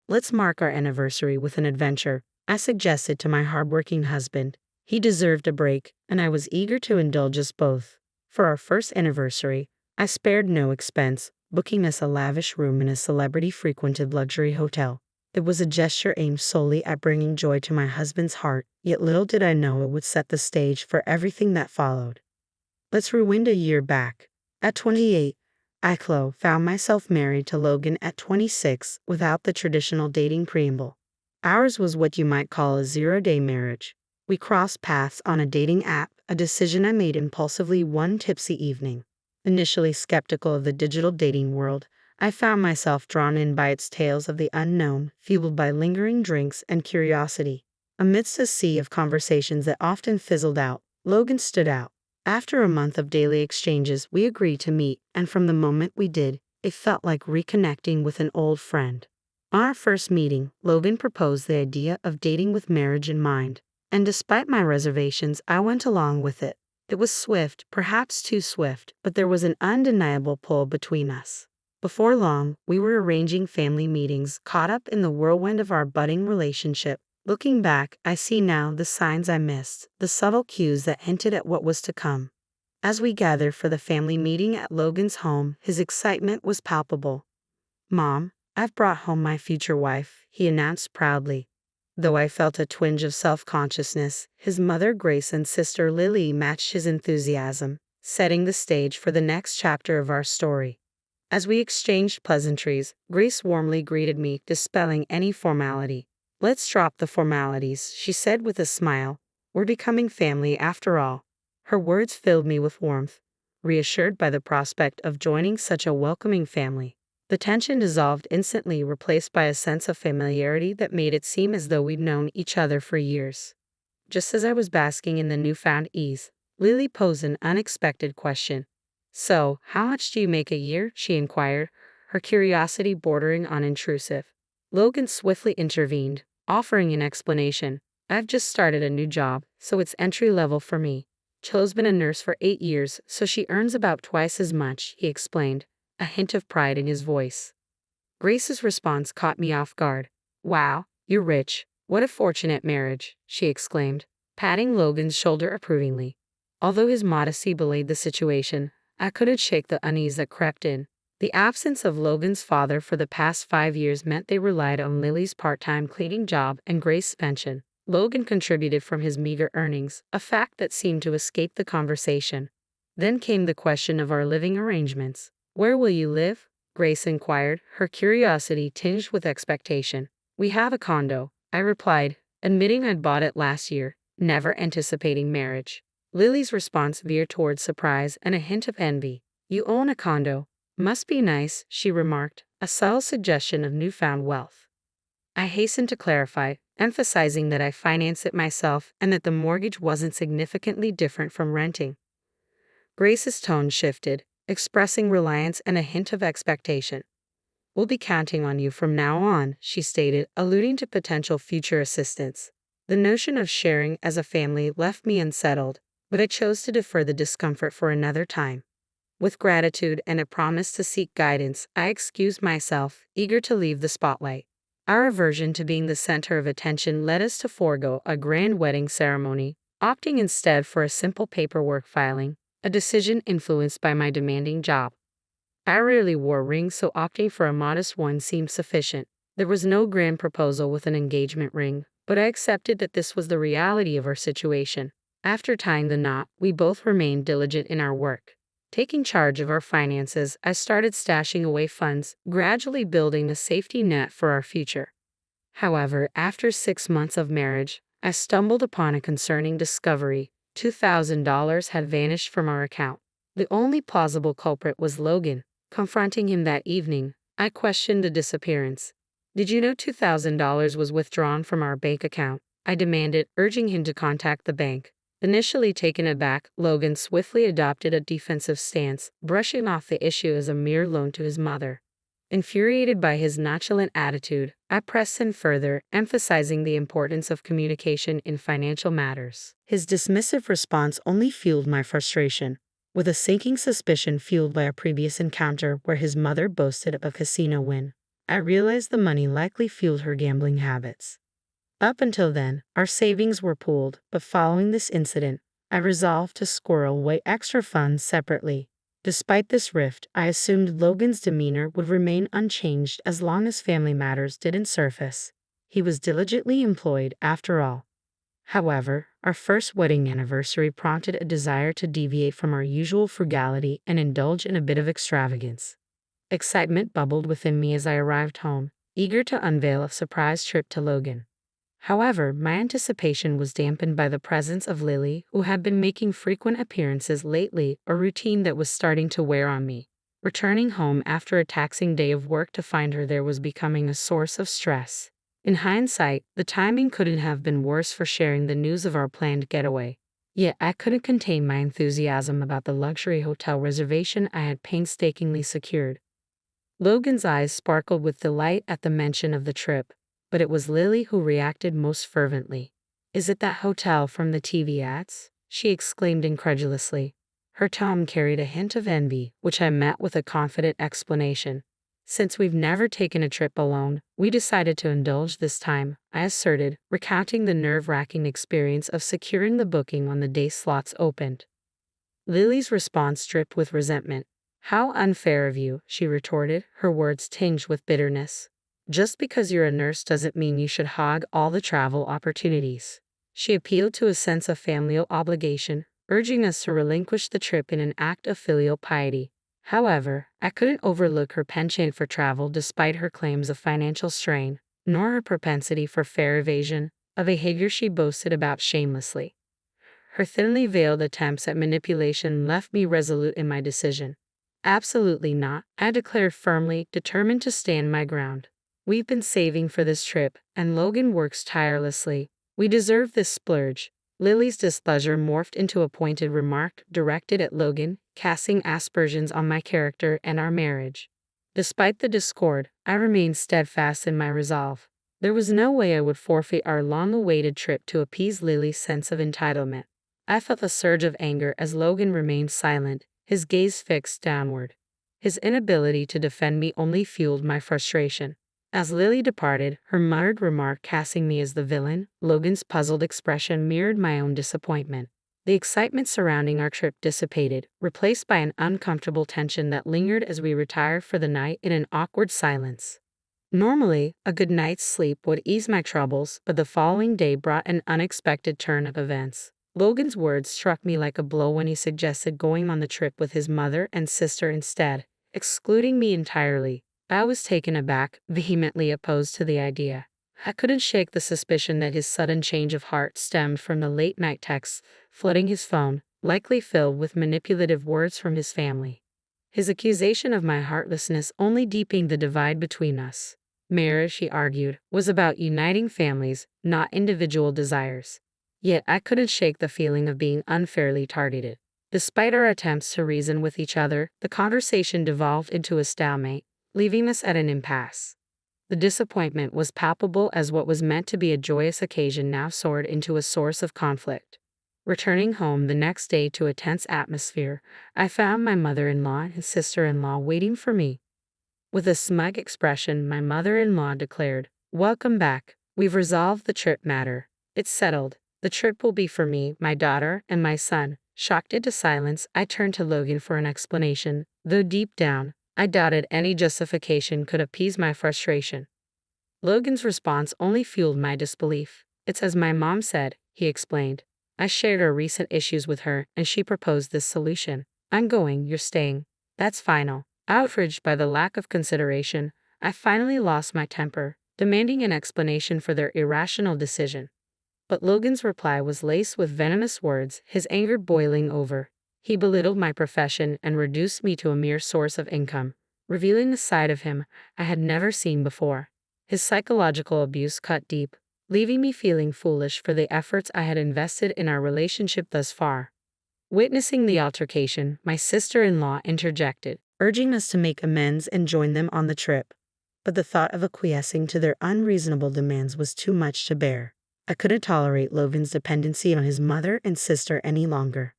Let's mark our anniversary with an adventure, I suggested to my hardworking husband. He deserved a break, and I was eager to indulge us both. For our first anniversary, I spared no expense, booking us a lavish room in a celebrity-frequented luxury hotel. It was a gesture aimed solely at bringing joy to my husband's heart, yet little did I know it would set the stage for everything that followed. Let's rewind a year back. At 28, I found myself married to Logan at 26 without the traditional dating preamble. Ours was what you might call a zero-day marriage. We crossed paths on a dating app, a decision I made impulsively one tipsy evening. Initially skeptical of the digital dating world, I found myself drawn in by its tales of the unknown, fueled by lingering drinks and curiosity. Amidst a sea of conversations that often fizzled out, Logan stood out. After a month of daily exchanges, we agreed to meet, and from the moment we did, it felt like reconnecting with an old friend. On our first meeting, Logan proposed the idea of dating with marriage in mind, and despite my reservations, I went along with it. It was swift, perhaps too swift, but there was an undeniable pull between us. Before long, we were arranging family meetings, caught up in the whirlwind of our budding relationship. Looking back, I see now the signs I missed, the subtle cues that hinted at what was to come. As we gathered for the family meeting at Logan's home, his excitement was palpable. "Mom, I've brought home my future wife," he announced proudly. Though I felt a twinge of self-consciousness, his mother Grace and sister Lily matched his enthusiasm, setting the stage for the next chapter of our story. As we exchanged pleasantries, Grace warmly greeted me, dispelling any formality. "Let's drop the formalities," she said with a smile. "We're becoming family after all." Her words filled me with warmth, reassured by the prospect of joining such a welcoming family. The tension dissolved instantly, replaced by a sense of familiarity that made it seem as though we'd known each other for years. Just as I was basking in the newfound ease, Lily posed an unexpected question. "So, how much do you make a year?" she inquired, her curiosity bordering on intrusive. Logan swiftly intervened, offering an explanation. "I've just started a new job, so it's entry level for me. Cho's been a nurse for 8 years, so she earns about twice as much," he explained, a hint of pride in his voice. Grace's response caught me off guard. "Wow, you're rich. What a fortunate marriage," she exclaimed, patting Logan's shoulder approvingly. Although his modesty belied the situation, I couldn't shake the unease that crept in. The absence of Logan's father for the past 5 years meant they relied on Lily's part-time cleaning job and Grace's pension. Logan contributed from his meager earnings, a fact that seemed to escape the conversation. Then came the question of our living arrangements. "Where will you live?" Grace inquired, her curiosity tinged with expectation. "We have a condo," I replied, admitting I'd bought it last year, never anticipating marriage. Lily's response veered towards surprise and a hint of envy. "You own a condo? Must be nice," she remarked, a subtle suggestion of newfound wealth. I hastened to clarify, emphasizing that I financed it myself and that the mortgage wasn't significantly different from renting. Grace's tone shifted, expressing reliance and a hint of expectation. "We'll be counting on you from now on," she stated, alluding to potential future assistance. The notion of sharing as a family left me unsettled, but I chose to defer the discomfort for another time. With gratitude and a promise to seek guidance, I excused myself, eager to leave the spotlight. Our aversion to being the center of attention led us to forego a grand wedding ceremony, opting instead for a simple paperwork filing, a decision influenced by my demanding job. I rarely wore rings, so opting for a modest one seemed sufficient. There was no grand proposal with an engagement ring, but I accepted that this was the reality of our situation. After tying the knot, we both remained diligent in our work. Taking charge of our finances, I started stashing away funds, gradually building a safety net for our future. However, after 6 months of marriage, I stumbled upon a concerning discovery. $2,000 had vanished from our account. The only plausible culprit was Logan. Confronting him that evening, I questioned the disappearance. "Did you know $2,000 was withdrawn from our bank account?" I demanded, urging him to contact the bank. Initially taken aback, Logan swiftly adopted a defensive stance, brushing off the issue as a mere loan to his mother. Infuriated by his nonchalant attitude, I pressed him further, emphasizing the importance of communication in financial matters. His dismissive response only fueled my frustration, with a sinking suspicion fueled by a previous encounter where his mother boasted of a casino win. I realized the money likely fueled her gambling habits. Up until then, our savings were pooled, but following this incident, I resolved to squirrel away extra funds separately. Despite this rift, I assumed Logan's demeanor would remain unchanged as long as family matters didn't surface. He was diligently employed, after all. However, our first wedding anniversary prompted a desire to deviate from our usual frugality and indulge in a bit of extravagance. Excitement bubbled within me as I arrived home, eager to unveil a surprise trip to Logan. However, my anticipation was dampened by the presence of Lily, who had been making frequent appearances lately, a routine that was starting to wear on me. Returning home after a taxing day of work to find her there was becoming a source of stress. In hindsight, the timing couldn't have been worse for sharing the news of our planned getaway. Yet I couldn't contain my enthusiasm about the luxury hotel reservation I had painstakingly secured. Logan's eyes sparkled with delight at the mention of the trip, but it was Lily who reacted most fervently. "Is it that hotel from the TV ads?" she exclaimed incredulously. Her tone carried a hint of envy, which I met with a confident explanation. "Since we've never taken a trip alone, we decided to indulge this time," I asserted, recounting the nerve-wracking experience of securing the booking on the day slots opened. Lily's response dripped with resentment. "How unfair of you," she retorted, her words tinged with bitterness. "Just because you're a nurse doesn't mean you should hog all the travel opportunities." She appealed to a sense of familial obligation, urging us to relinquish the trip in an act of filial piety. However, I couldn't overlook her penchant for travel despite her claims of financial strain, nor her propensity for fare evasion, a behavior she boasted about shamelessly. Her thinly veiled attempts at manipulation left me resolute in my decision. "Absolutely not," I declared firmly, determined to stand my ground. "We've been saving for this trip, and Logan works tirelessly. We deserve this splurge." Lily's displeasure morphed into a pointed remark directed at Logan, casting aspersions on my character and our marriage. Despite the discord, I remained steadfast in my resolve. There was no way I would forfeit our long-awaited trip to appease Lily's sense of entitlement. I felt a surge of anger as Logan remained silent, his gaze fixed downward. His inability to defend me only fueled my frustration. As Lily departed, her muttered remark casting me as the villain, Logan's puzzled expression mirrored my own disappointment. The excitement surrounding our trip dissipated, replaced by an uncomfortable tension that lingered as we retired for the night in an awkward silence. Normally, a good night's sleep would ease my troubles, but the following day brought an unexpected turn of events. Logan's words struck me like a blow when he suggested going on the trip with his mother and sister instead, excluding me entirely. I was taken aback, vehemently opposed to the idea. I couldn't shake the suspicion that his sudden change of heart stemmed from the late-night texts flooding his phone, likely filled with manipulative words from his family. His accusation of my heartlessness only deepened the divide between us. Marriage, he argued, was about uniting families, not individual desires. Yet I couldn't shake the feeling of being unfairly targeted. Despite our attempts to reason with each other, the conversation devolved into a stalemate, leaving us at an impasse. The disappointment was palpable as what was meant to be a joyous occasion now soared into a source of conflict. Returning home the next day to a tense atmosphere, I found my mother-in-law and sister-in-law waiting for me. With a smug expression, my mother-in-law declared, "Welcome back. We've resolved the trip matter. It's settled. The trip will be for me, my daughter, and my son." Shocked into silence, I turned to Logan for an explanation, though deep down, I doubted any justification could appease my frustration. Logan's response only fueled my disbelief. "It's as my mom said," he explained. "I shared our recent issues with her, and she proposed this solution. I'm going, you're staying. That's final." Outraged by the lack of consideration, I finally lost my temper, demanding an explanation for their irrational decision. But Logan's reply was laced with venomous words, his anger boiling over. He belittled my profession and reduced me to a mere source of income, revealing a side of him I had never seen before. His psychological abuse cut deep, leaving me feeling foolish for the efforts I had invested in our relationship thus far. Witnessing the altercation, my sister-in-law interjected, urging us to make amends and join them on the trip. But the thought of acquiescing to their unreasonable demands was too much to bear. I couldn't tolerate Logan's dependency on his mother and sister any longer.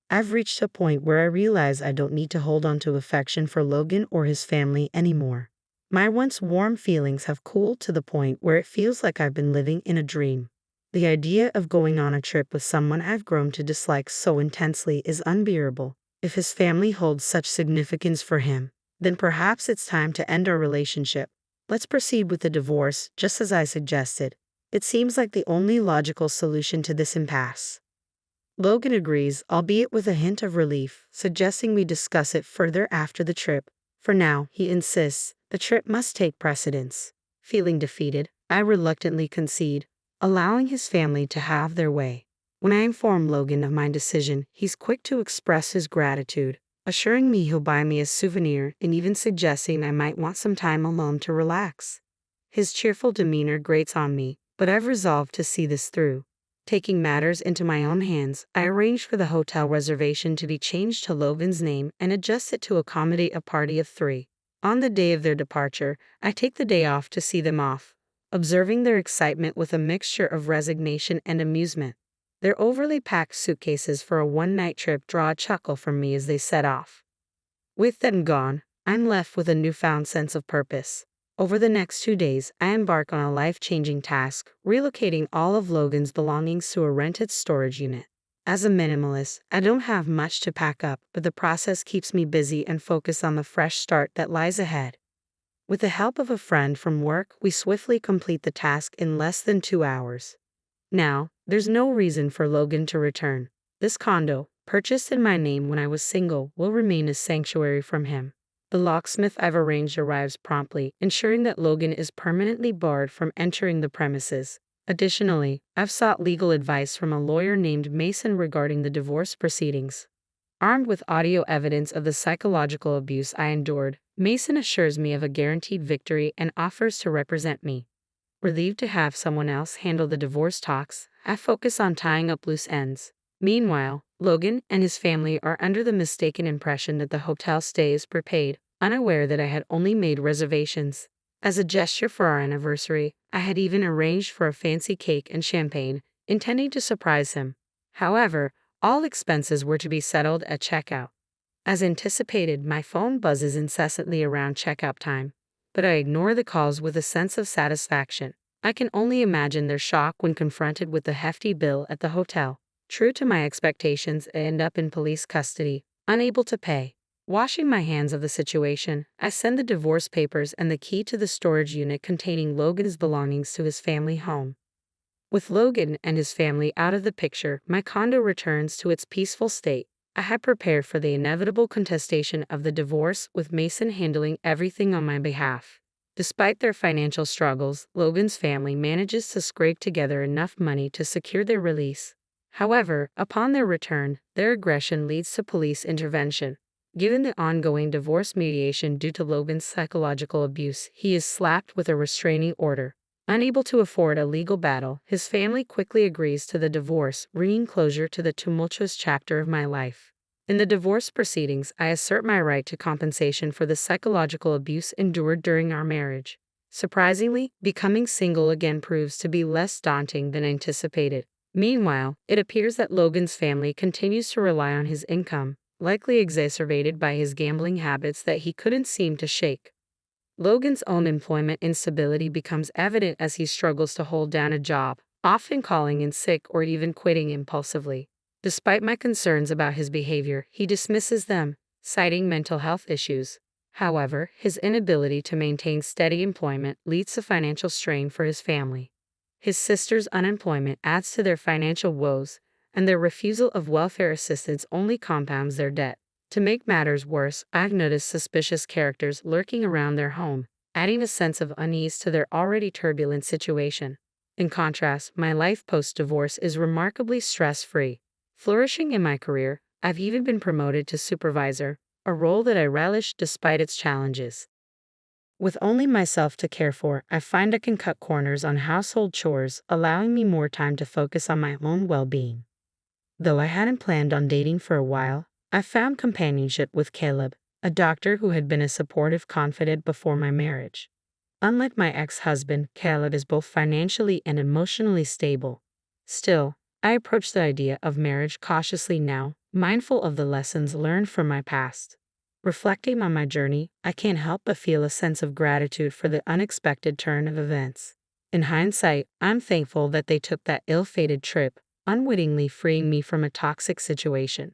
I've reached a point where I realize I don't need to hold on to affection for Logan or his family anymore. My once warm feelings have cooled to the point where it feels like I've been living in a dream. The idea of going on a trip with someone I've grown to dislike so intensely is unbearable. If his family holds such significance for him, then perhaps it's time to end our relationship. Let's proceed with the divorce, just as I suggested. It seems like the only logical solution to this impasse. Logan agrees, albeit with a hint of relief, suggesting we discuss it further after the trip. For now, he insists, the trip must take precedence. Feeling defeated, I reluctantly concede, allowing his family to have their way. When I inform Logan of my decision, he's quick to express his gratitude, assuring me he'll buy me a souvenir and even suggesting I might want some time alone to relax. His cheerful demeanor grates on me, but I've resolved to see this through. Taking matters into my own hands, I arranged for the hotel reservation to be changed to Logan's name and adjusted to accommodate a party of 3. On the day of their departure, I take the day off to see them off, observing their excitement with a mixture of resignation and amusement. Their overly packed suitcases for a one-night trip draw a chuckle from me as they set off. With them gone, I'm left with a newfound sense of purpose. Over the next 2 days, I embark on a life-changing task, relocating all of Logan's belongings to a rented storage unit. As a minimalist, I don't have much to pack up, but the process keeps me busy and focused on the fresh start that lies ahead. With the help of a friend from work, we swiftly complete the task in less than 2 hours. Now, there's no reason for Logan to return. This condo, purchased in my name when I was single, will remain a sanctuary from him. The locksmith I've arranged arrives promptly, ensuring that Logan is permanently barred from entering the premises. Additionally, I've sought legal advice from a lawyer named Mason regarding the divorce proceedings. Armed with audio evidence of the psychological abuse I endured, Mason assures me of a guaranteed victory and offers to represent me. Relieved to have someone else handle the divorce talks, I focus on tying up loose ends. Meanwhile, Logan and his family are under the mistaken impression that the hotel stay is prepaid, unaware that I had only made reservations. As a gesture for our anniversary, I had even arranged for a fancy cake and champagne, intending to surprise him. However, all expenses were to be settled at checkout. As anticipated, my phone buzzes incessantly around checkout time, but I ignore the calls with a sense of satisfaction. I can only imagine their shock when confronted with the hefty bill at the hotel. True to my expectations, I end up in police custody, unable to pay. Washing my hands of the situation, I send the divorce papers and the key to the storage unit containing Logan's belongings to his family home. With Logan and his family out of the picture, my condo returns to its peaceful state. I had prepared for the inevitable contestation of the divorce, with Mason handling everything on my behalf. Despite their financial struggles, Logan's family manages to scrape together enough money to secure their release. However, upon their return, their aggression leads to police intervention. Given the ongoing divorce mediation due to Logan's psychological abuse, he is slapped with a restraining order. Unable to afford a legal battle, his family quickly agrees to the divorce, bringing closure to the tumultuous chapter of my life. In the divorce proceedings, I assert my right to compensation for the psychological abuse endured during our marriage. Surprisingly, becoming single again proves to be less daunting than anticipated. Meanwhile, it appears that Logan's family continues to rely on his income, likely exacerbated by his gambling habits that he couldn't seem to shake. Logan's own employment instability becomes evident as he struggles to hold down a job, often calling in sick or even quitting impulsively. Despite my concerns about his behavior, he dismisses them, citing mental health issues. However, his inability to maintain steady employment leads to financial strain for his family. His sister's unemployment adds to their financial woes, and their refusal of welfare assistance only compounds their debt. To make matters worse, I've noticed suspicious characters lurking around their home, adding a sense of unease to their already turbulent situation. In contrast, my life post-divorce is remarkably stress-free. Flourishing in my career, I've even been promoted to supervisor, a role that I relish despite its challenges. With only myself to care for, I find I can cut corners on household chores, allowing me more time to focus on my own well-being. Though I hadn't planned on dating for a while, I found companionship with Caleb, a doctor who had been a supportive confidant before my marriage. Unlike my ex-husband, Caleb is both financially and emotionally stable. Still, I approach the idea of marriage cautiously now, mindful of the lessons learned from my past. Reflecting on my journey, I can't help but feel a sense of gratitude for the unexpected turn of events. In hindsight, I'm thankful that they took that ill-fated trip, unwittingly freeing me from a toxic situation.